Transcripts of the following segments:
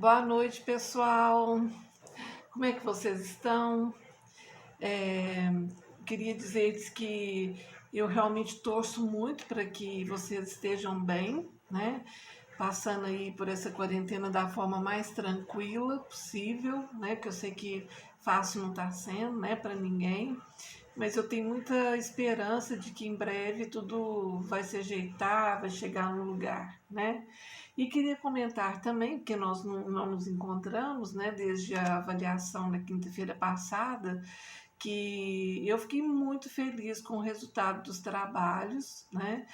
Boa noite, pessoal. Como é que vocês estão? É, Queria dizer que eu realmente torço muito para que vocês estejam bem, né? Passando aí por essa quarentena da forma mais tranquila possível, né? Que eu sei que fácil não está sendo, né, para ninguém. Mas eu tenho muita esperança de que em breve tudo vai se ajeitar, vai chegar no lugar, né? E queria comentar também, porque nós não nos encontramos, né, desde a avaliação da quinta-feira passada, que eu fiquei muito feliz com o resultado dos trabalhos, né?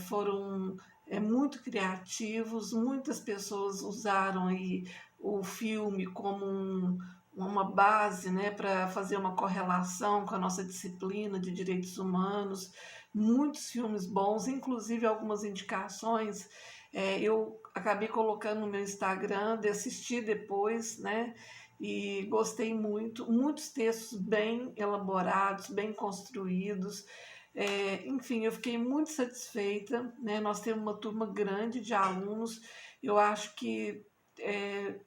Foram muito criativos, muitas pessoas usaram aí o filme como uma base, né, para fazer uma correlação com a nossa disciplina de direitos humanos, muitos filmes bons, inclusive algumas indicações. Eu acabei colocando no meu Instagram, de assistir depois, né? E gostei muito, muitos textos bem elaborados, bem construídos. Enfim, eu fiquei muito satisfeita, né? Nós temos uma turma grande de alunos, eu acho que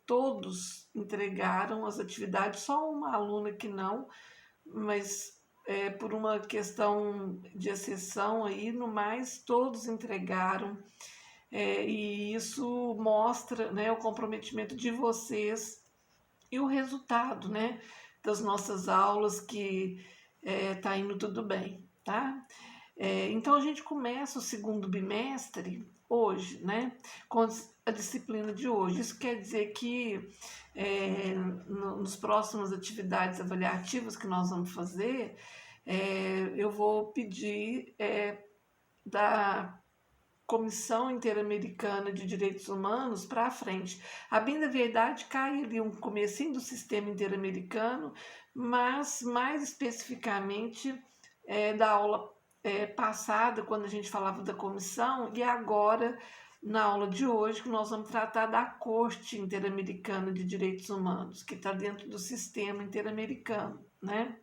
todos entregaram as atividades, só uma aluna que não, mas por uma questão de exceção aí, no mais, todos entregaram. E isso mostra, né, o comprometimento de vocês e o resultado, né, das nossas aulas que tá indo tudo bem, tá? Então a gente começa o segundo bimestre hoje, né, com a disciplina de hoje. Isso quer dizer que nos próximas atividades avaliativas que nós vamos fazer, eu vou pedir da Comissão Interamericana de Direitos Humanos para frente. A bem da verdade, cai ali um comecinho do sistema interamericano, mas mais especificamente da aula passada, quando a gente falava da comissão, e agora, na aula de hoje, que nós vamos tratar da Corte Interamericana de Direitos Humanos, que está dentro do sistema interamericano, né?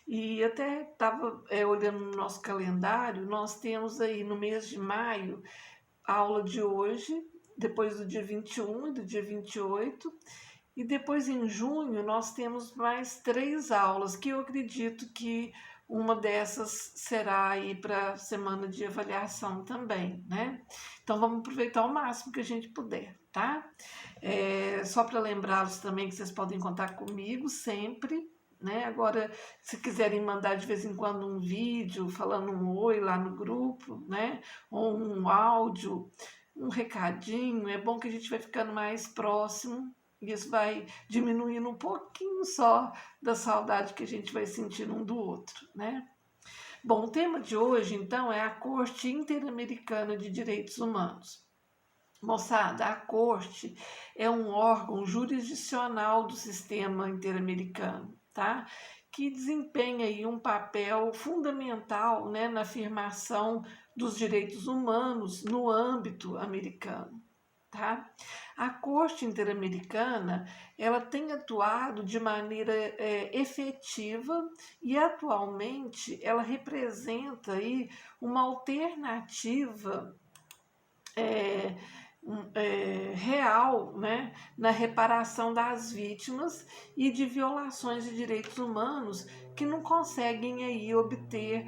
E até estava olhando no nosso calendário, nós temos aí no mês de maio a aula de hoje, depois do dia 21 e do dia 28, e depois em junho nós temos mais 3 aulas, que eu acredito que uma dessas será aí para a semana de avaliação também, né? Então vamos aproveitar o máximo que a gente puder, tá? Só para lembrá-los também que vocês podem contar comigo sempre, né? Agora, se quiserem mandar de vez em quando um vídeo falando um oi lá no grupo, né? Ou um áudio, um recadinho, é bom que a gente vai ficando mais próximo e isso vai diminuindo um pouquinho só da saudade que a gente vai sentindo um do outro, né? Bom, o tema de hoje, então, é a Corte Interamericana de Direitos Humanos. Moçada, a Corte é um órgão jurisdicional do sistema interamericano, tá? Que desempenha aí um papel fundamental, né, na afirmação dos direitos humanos no âmbito americano. Tá? A Corte Interamericana ela tem atuado de maneira efetiva e atualmente ela representa aí uma alternativa é, real, né, na reparação das vítimas e de violações de direitos humanos que não conseguem aí obter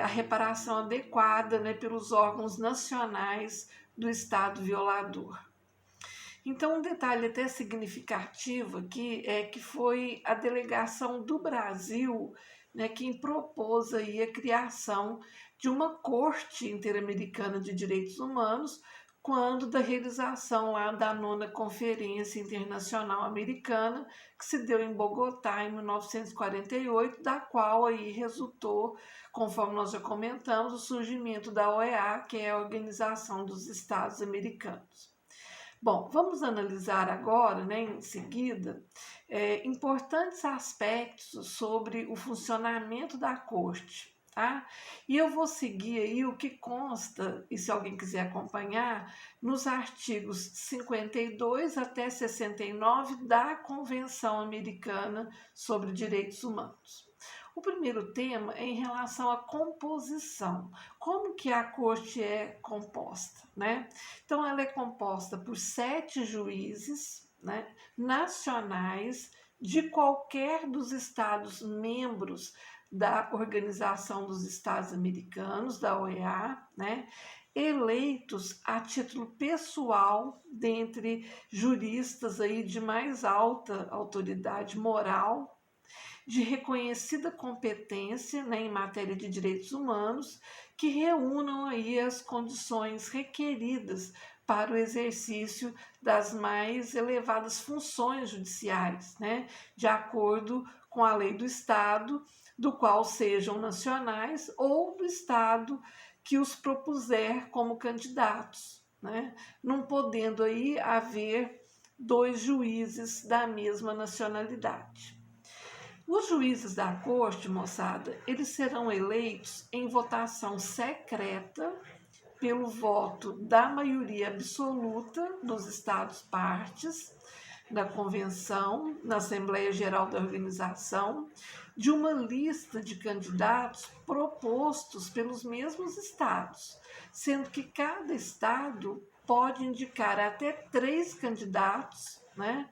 a reparação adequada, né, pelos órgãos nacionais do Estado violador. Então, um detalhe até significativo aqui é que foi a delegação do Brasil, né, quem propôs aí a criação de uma Corte Interamericana de Direitos Humanos quando da realização lá da 9ª Conferência Internacional Americana, que se deu em Bogotá em 1948, da qual aí resultou, conforme nós já comentamos, o surgimento da OEA, que é a Organização dos Estados Americanos. Bom, vamos analisar agora, né, em seguida, importantes aspectos sobre o funcionamento da corte, tá? E eu vou seguir aí o que consta, e se alguém quiser acompanhar, nos artigos 52 até 69 da Convenção Americana sobre Direitos Humanos. O primeiro tema é em relação à composição. Como que a corte é composta, né? Então, ela é composta por 7 juízes, né, nacionais de qualquer dos estados membros da Organização dos Estados Americanos, da OEA, né, eleitos a título pessoal dentre juristas aí de mais alta autoridade moral, de reconhecida competência, né, em matéria de direitos humanos, que reúnam aí as condições requeridas para o exercício das mais elevadas funções judiciais, né, de acordo com a lei do Estado, do qual sejam nacionais ou do Estado que os propuser como candidatos, né, não podendo aí haver 2 juízes da mesma nacionalidade. Os juízes da corte, moçada, eles serão eleitos em votação secreta pelo voto da maioria absoluta dos estados partes da convenção, na Assembleia Geral da Organização, de uma lista de candidatos propostos pelos mesmos estados, sendo que cada estado pode indicar até 3 candidatos, né,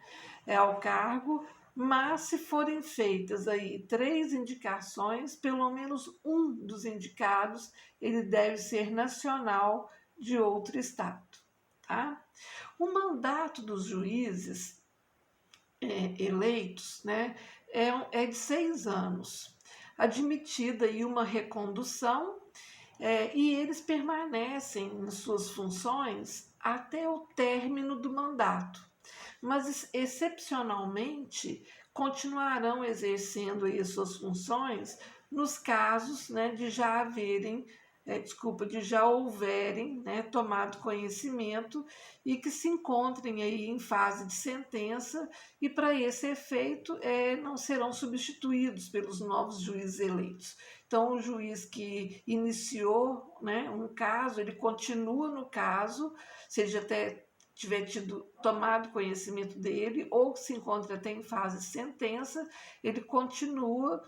ao cargo, mas se forem feitas aí 3 indicações, pelo menos um dos indicados ele deve ser nacional de outro estado, tá? O mandato dos juízes eleitos, né, é de 6 anos, admitida aí uma recondução, e eles permanecem em suas funções até o término do mandato, mas excepcionalmente continuarão exercendo aí suas funções nos casos, né, de já haverem, de já houverem, né, tomado conhecimento e que se encontrem aí em fase de sentença e para esse efeito não serão substituídos pelos novos juízes eleitos. Então, o juiz que iniciou, né, um caso, ele continua no caso, seja até tiver tomado conhecimento dele ou se encontra até em fase de sentença, ele continua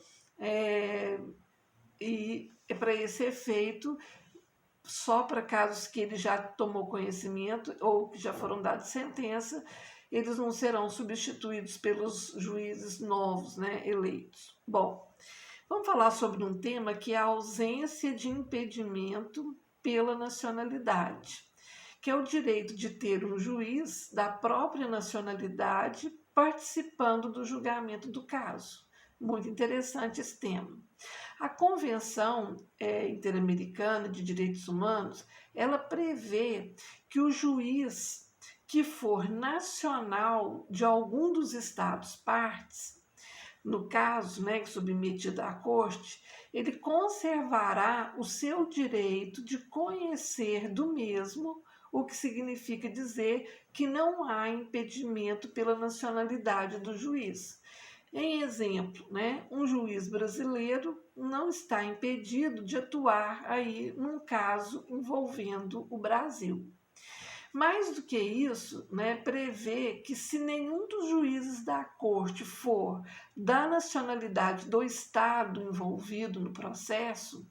e é para esse efeito, só para casos que ele já tomou conhecimento ou que já foram dados sentença, eles não serão substituídos pelos juízes novos, né, eleitos. Bom, vamos falar sobre um tema que é a ausência de impedimento pela nacionalidade, que é o direito de ter um juiz da própria nacionalidade participando do julgamento do caso. Muito interessante esse tema. A Convenção Interamericana de Direitos Humanos, ela prevê que o juiz que for nacional de algum dos estados partes, no caso, né, submetido à corte, ele conservará o seu direito de conhecer do mesmo, o que significa dizer que não há impedimento pela nacionalidade do juiz. Em exemplo, né, um juiz brasileiro não está impedido de atuar aí num caso envolvendo o Brasil. Mais do que isso, né, prevê que se nenhum dos juízes da corte for da nacionalidade do estado envolvido no processo,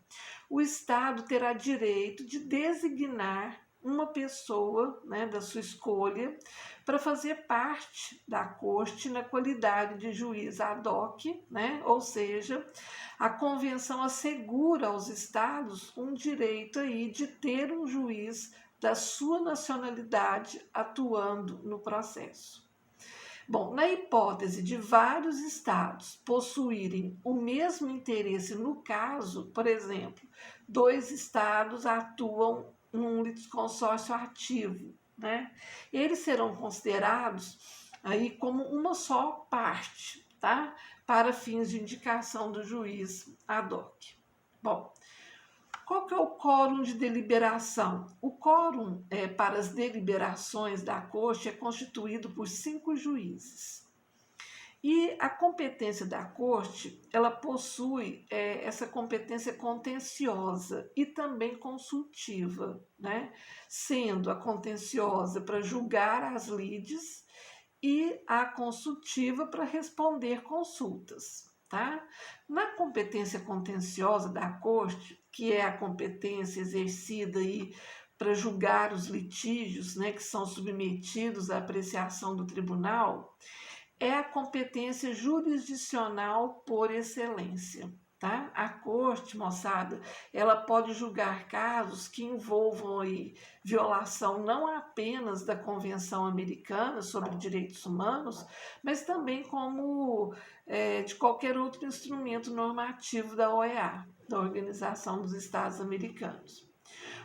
o estado terá direito de designar uma pessoa, né, da sua escolha para fazer parte da corte na qualidade de juiz ad hoc, né? Ou seja, a convenção assegura aos estados um direito aí de ter um juiz da sua nacionalidade atuando no processo. Bom, na hipótese de vários estados possuírem o mesmo interesse no caso, por exemplo, 2 estados atuam num litisconsórcio ativo, né? Eles serão considerados aí como uma só parte, tá? Para fins de indicação do juiz ad hoc. Bom, qual que é o quórum de deliberação? O quórum para as deliberações da corte é constituído por 5 juízes. E a competência da corte, ela possui essa competência contenciosa e também consultiva, né? Sendo a contenciosa para julgar as lides e a consultiva para responder consultas. tá? Na competência contenciosa da Corte, que é a competência exercida aí para julgar os litígios, né, que são submetidos à apreciação do tribunal, é a competência jurisdicional por excelência. Tá? A corte, moçada, ela pode julgar casos que envolvam aí violação não apenas da Convenção Americana sobre Direitos Humanos, mas também como de qualquer outro instrumento normativo da OEA, da Organização dos Estados Americanos.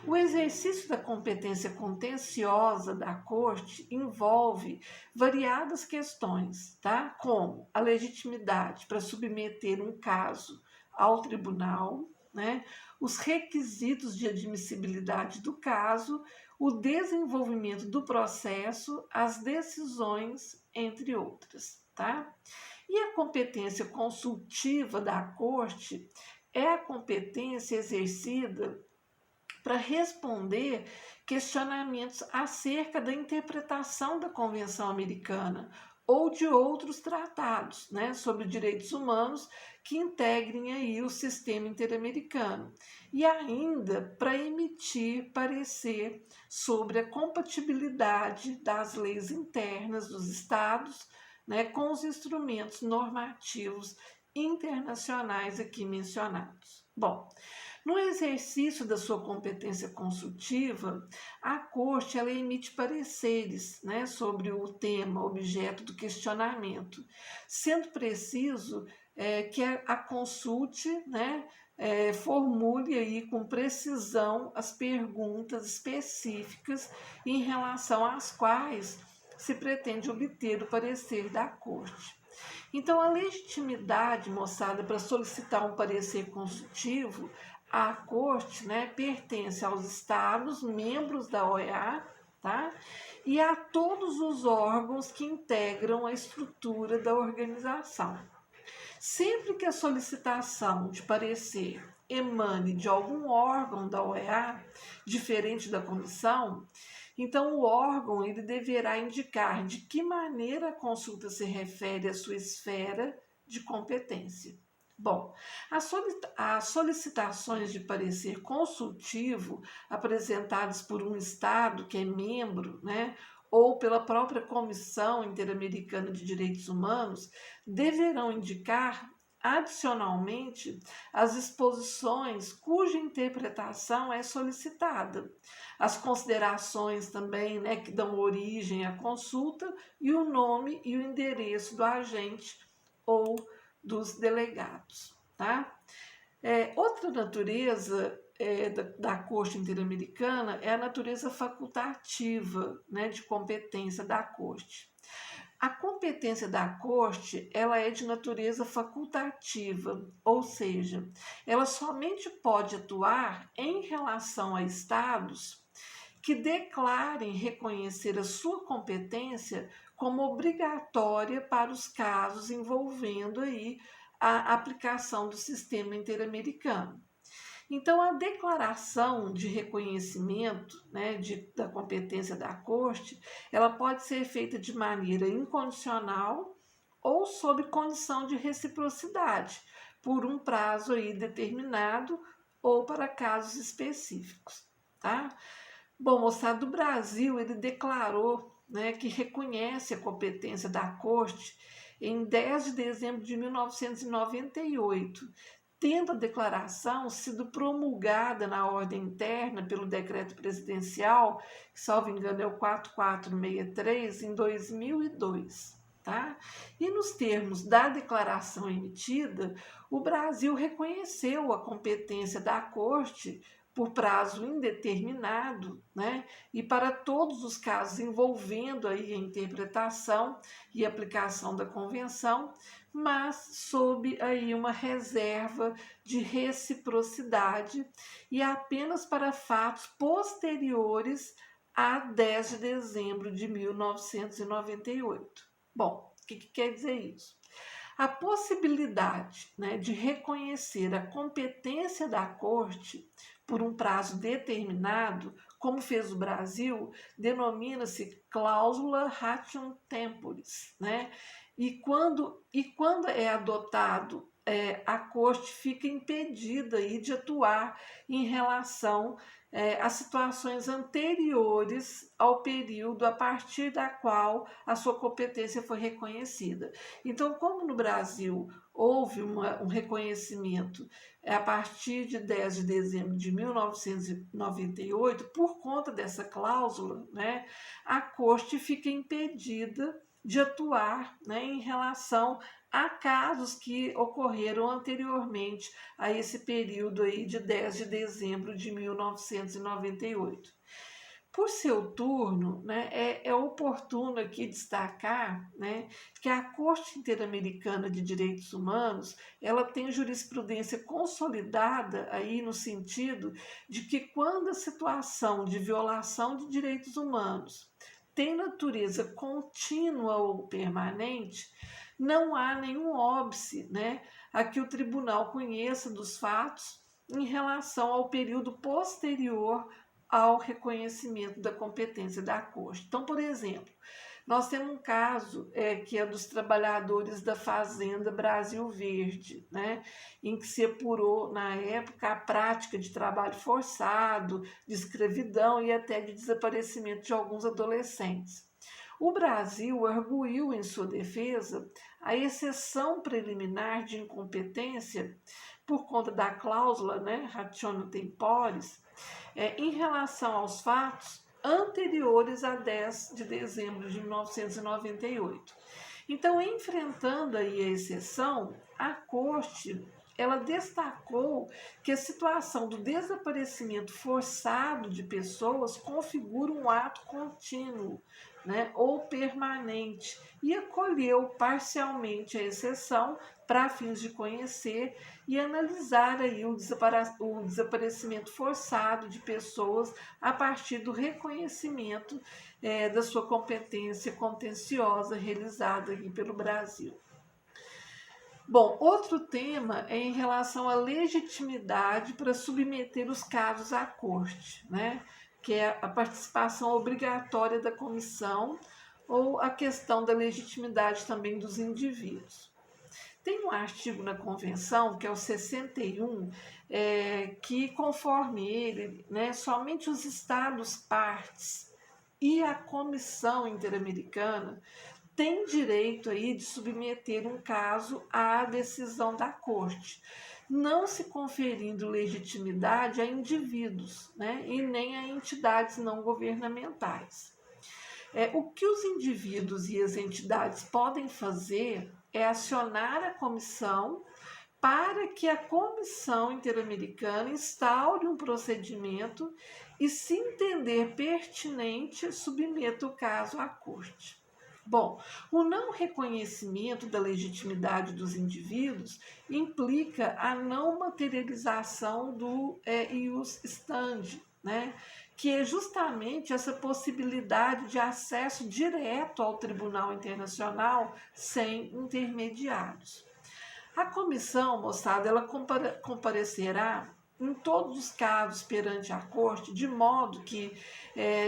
O exercício da competência contenciosa da Corte envolve variadas questões, tá? Como a legitimidade para submeter um caso ao tribunal, né? Os requisitos de admissibilidade do caso, o desenvolvimento do processo, as decisões, entre outras, tá? E a competência consultiva da Corte é a competência exercida para responder questionamentos acerca da interpretação da Convenção Americana ou de outros tratados, né, sobre direitos humanos que integrem aí o sistema interamericano, e ainda para emitir parecer sobre a compatibilidade das leis internas dos estados, né, com os instrumentos normativos internacionais aqui mencionados. Bom, no exercício da sua competência consultiva, a Corte ela emite pareceres, né, sobre o tema, objeto do questionamento, sendo preciso que a consulte, né, formule aí com precisão as perguntas específicas em relação às quais se pretende obter o parecer da Corte. Então, a legitimidade, moçada, para solicitar um parecer consultivo à Corte, né, pertence aos Estados, membros da OEA, tá? E a todos os órgãos que integram a estrutura da organização. Sempre que a solicitação de parecer emane de algum órgão da OEA, diferente da comissão, então o órgão ele deverá indicar de que maneira a consulta se refere à sua esfera de competência. Bom, as solicitações de parecer consultivo apresentadas por um Estado que é membro, né, ou pela própria Comissão Interamericana de Direitos Humanos, deverão indicar adicionalmente as disposições cuja interpretação é solicitada, as considerações também, né, que dão origem à consulta e o nome e o endereço do agente ou dos delegados, tá? Outra natureza da Corte Interamericana é a natureza facultativa, né, de competência da Corte. A competência da Corte ela é de natureza facultativa, ou seja, ela somente pode atuar em relação a estados que declarem reconhecer a sua competência como obrigatória para os casos envolvendo aí a aplicação do sistema interamericano. Então, a declaração de reconhecimento, né, da competência da Corte, ela pode ser feita de maneira incondicional ou sob condição de reciprocidade, por um prazo aí determinado ou para casos específicos, tá? Bom, moçada, do Brasil, ele declarou, né, que reconhece a competência da Corte em 10 de dezembro de 1998, tendo a declaração sido promulgada na ordem interna pelo decreto presidencial, que, salvo engano, é o 4463, em 2002. Tá? E nos termos da declaração emitida, o Brasil reconheceu a competência da Corte por prazo indeterminado, né? E para todos os casos envolvendo aí a interpretação e aplicação da convenção, mas sob aí uma reserva de reciprocidade e apenas para fatos posteriores a 10 de dezembro de 1998. Bom, o que quer dizer isso? A possibilidade, né, de reconhecer a competência da Corte por um prazo determinado como fez o Brasil, denomina-se cláusula ratium temporis, né? E quando é adotado, a Corte fica impedida aí de atuar em relação a situações anteriores ao período a partir da qual a sua competência foi reconhecida. Então, como no Brasil houve um reconhecimento a partir de 10 de dezembro de 1998, por conta dessa cláusula, né, a Corte fica impedida de atuar, né, em relação a casos que ocorreram anteriormente a esse período aí de 10 de dezembro de 1998. Por seu turno, né, é oportuno aqui destacar, né, que a Corte Interamericana de Direitos Humanos ela tem jurisprudência consolidada aí no sentido de que quando a situação de violação de direitos humanos tem natureza contínua ou permanente, não há nenhum óbice, né, a que o tribunal conheça dos fatos em relação ao período posterior ao reconhecimento da competência da Corte. Então, por exemplo, nós temos um caso que é dos trabalhadores da Fazenda Brasil Verde, né, em que se apurou, na época, a prática de trabalho forçado, de escravidão e até de desaparecimento de alguns adolescentes. O Brasil arguiu em sua defesa a exceção preliminar de incompetência por conta da cláusula, né, ratione temporis, em relação aos fatos anteriores a 10 de dezembro de 1998. Então, enfrentando aí a exceção, a Corte ela destacou que a situação do desaparecimento forçado de pessoas configura um ato contínuo, né, ou permanente, e acolheu parcialmente a exceção para fins de conhecer e analisar aí o desaparecimento forçado de pessoas a partir do reconhecimento da sua competência contenciosa realizada aqui pelo Brasil. Bom, outro tema é em relação à legitimidade para submeter os casos à corte, né? Que é a participação obrigatória da comissão ou a questão da legitimidade também dos indivíduos. Tem um artigo na Convenção, que é o 61, que, conforme ele, né, somente os Estados partes e a Comissão Interamericana têm direito aí de submeter um caso à decisão da Corte, não se conferindo legitimidade a indivíduos, né, e nem a entidades não governamentais. O que os indivíduos e as entidades podem fazer é acionar a comissão para que a Comissão Interamericana instaure um procedimento e, se entender pertinente, submeta o caso à Corte. Bom, o não reconhecimento da legitimidade dos indivíduos implica a não materialização do ius standi, né? Que é justamente essa possibilidade de acesso direto ao Tribunal Internacional sem intermediários. A comissão, moçada, ela comparecerá em todos os casos perante a Corte, de modo que,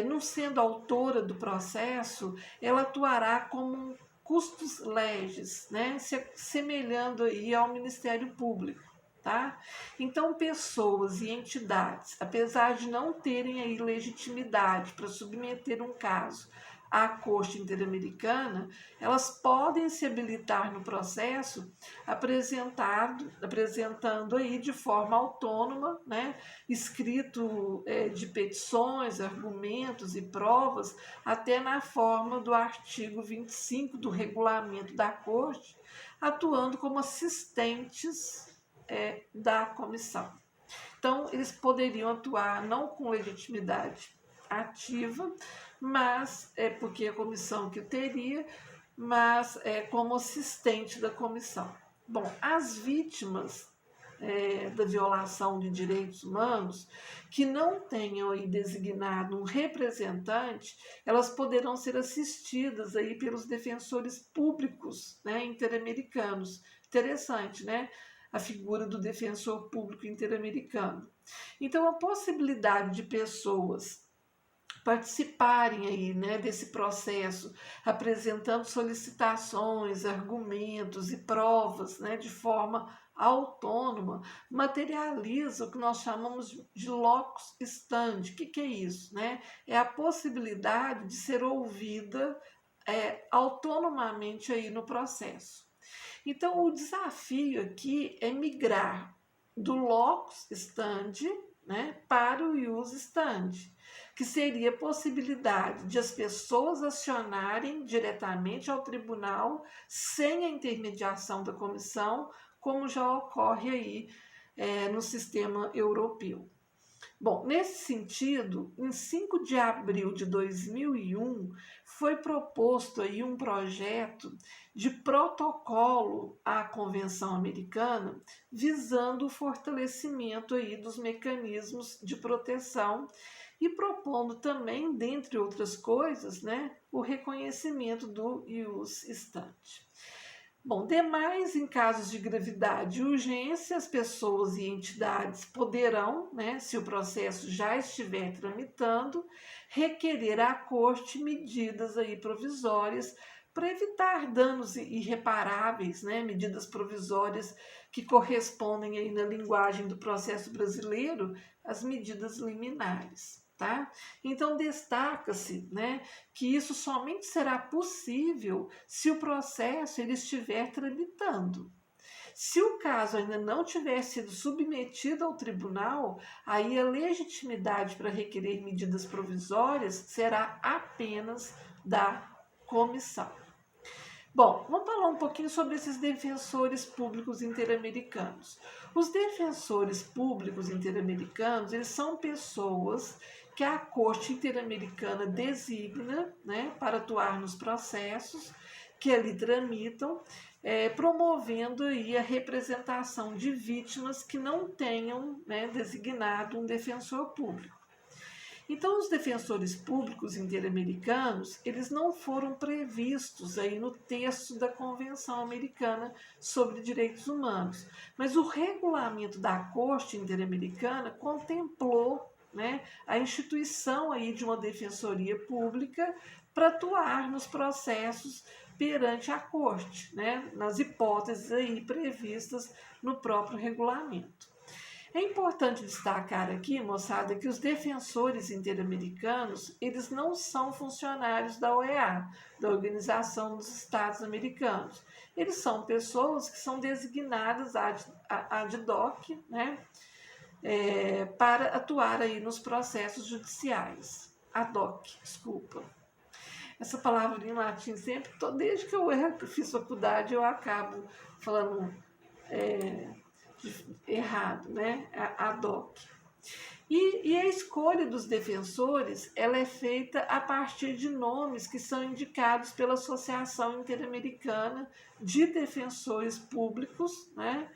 não sendo autora do processo, ela atuará como um custos legis, né, semelhando aí ao Ministério Público. Tá? Então, pessoas e entidades, apesar de não terem aí legitimidade para submeter um caso à Corte Interamericana, elas podem se habilitar no processo apresentando aí de forma autônoma, né, escrito de petições, argumentos e provas, até na forma do artigo 25 do regulamento da Corte, atuando como assistentes da comissão. Então, eles poderiam atuar não com legitimidade ativa, mas porque a comissão que teria, mas como assistente da comissão. Bom, as vítimas da violação de direitos humanos que não tenham aí designado um representante, elas poderão ser assistidas aí pelos defensores públicos, né, interamericanos. Interessante, né? A figura do defensor público interamericano. Então, a possibilidade de pessoas participarem aí, né, desse processo, apresentando solicitações, argumentos e provas, né, de forma autônoma, materializa o que nós chamamos de locus standi. O que é isso? Né? É a possibilidade de ser ouvida autonomamente aí no processo. Então, o desafio aqui é migrar do locus standi, né, para o use standi, que seria a possibilidade de as pessoas acionarem diretamente ao tribunal sem a intermediação da comissão, como já ocorre aí no sistema europeu. Bom, nesse sentido, em 5 de abril de 2001, foi proposto aí um projeto de protocolo à Convenção Americana, visando o fortalecimento aí dos mecanismos de proteção e propondo também, dentre outras coisas, né, o reconhecimento do ius standi. Bom, demais, em casos de gravidade e urgência, as pessoas e entidades poderão, né, se o processo já estiver tramitando, requerer à Corte medidas aí provisórias para evitar danos irreparáveis, né, medidas provisórias que correspondem aí na linguagem do processo brasileiro às medidas liminares. Tá? Então destaca-se, né, que isso somente será possível se o processo ele estiver tramitando. Se o caso ainda não tiver sido submetido ao tribunal, aí a legitimidade para requerer medidas provisórias será apenas da comissão. Bom, vamos falar um pouquinho sobre esses defensores públicos interamericanos. Os defensores públicos interamericanos, eles são pessoas que a Corte Interamericana designa, né, para atuar nos processos que ali tramitam, promovendo aí a representação de vítimas que não tenham, né, designado um defensor público. Então, os defensores públicos interamericanos, eles não foram previstos aí no texto da Convenção Americana sobre Direitos Humanos, mas o regulamento da Corte Interamericana contemplou, né, a instituição aí de uma defensoria pública para atuar nos processos perante a Corte, né, nas hipóteses aí previstas no próprio regulamento. É importante destacar aqui, moçada, que os defensores interamericanos, eles não são funcionários da OEA, da Organização dos Estados Americanos. Eles são pessoas que são designadas ad hoc, né, para atuar aí nos processos judiciais. Ad hoc, desculpa. Essa palavra em latim sempre, desde que eu fiz faculdade, eu acabo falando errado, né? Ad hoc. E a escolha dos defensores, ela é feita a partir de nomes que são indicados pela Associação Interamericana de Defensores Públicos, né?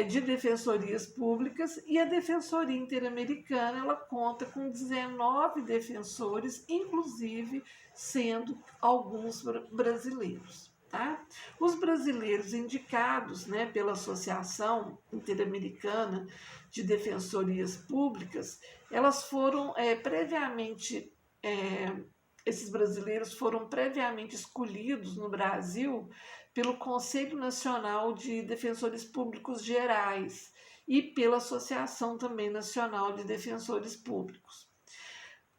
De defensorias públicas, e a Defensoria Interamericana ela conta com 19 defensores, inclusive sendo alguns brasileiros. Tá? Os brasileiros indicados, né, pela Associação Interamericana de Defensorias Públicas, elas foram previamente, esses brasileiros foram previamente escolhidos no Brasil pelo Conselho Nacional de Defensores Públicos Gerais e pela Associação também Nacional de Defensores Públicos.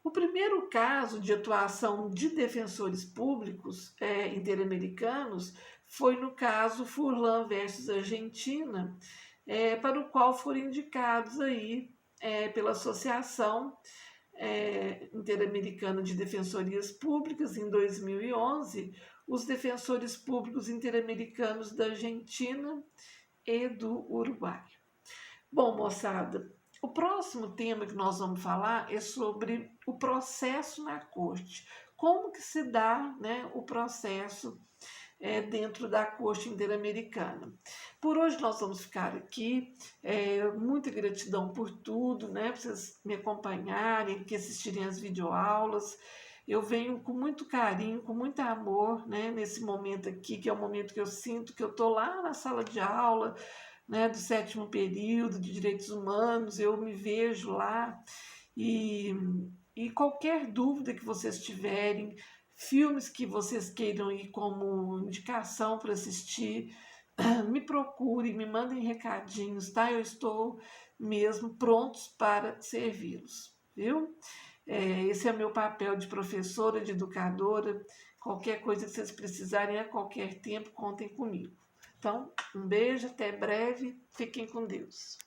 O primeiro caso de atuação de defensores públicos interamericanos foi no caso Furlan versus Argentina, para o qual foram indicados aí pela Associação Interamericana de Defensorias Públicas em 2011, os defensores públicos interamericanos da Argentina e do Uruguai. Bom, moçada, o próximo tema que nós vamos falar é sobre o processo na corte. Como que se dá, né, o processo dentro da Corte Interamericana. Por hoje nós vamos ficar aqui. Muita gratidão por tudo, né, para vocês me acompanharem, que assistirem as videoaulas. Eu venho com muito carinho, com muito amor, né, nesse momento aqui, que é o momento que eu sinto que eu estou lá na sala de aula, né, do 7º período de Direitos Humanos, eu me vejo lá e E qualquer dúvida que vocês tiverem, filmes que vocês queiram ir como indicação para assistir, me procurem, me mandem recadinhos, tá? Eu estou mesmo prontos para servi-los, viu? Esse é o meu papel de professora, de educadora. Qualquer coisa que vocês precisarem a qualquer tempo, contem comigo. Então, um beijo, até breve, fiquem com Deus.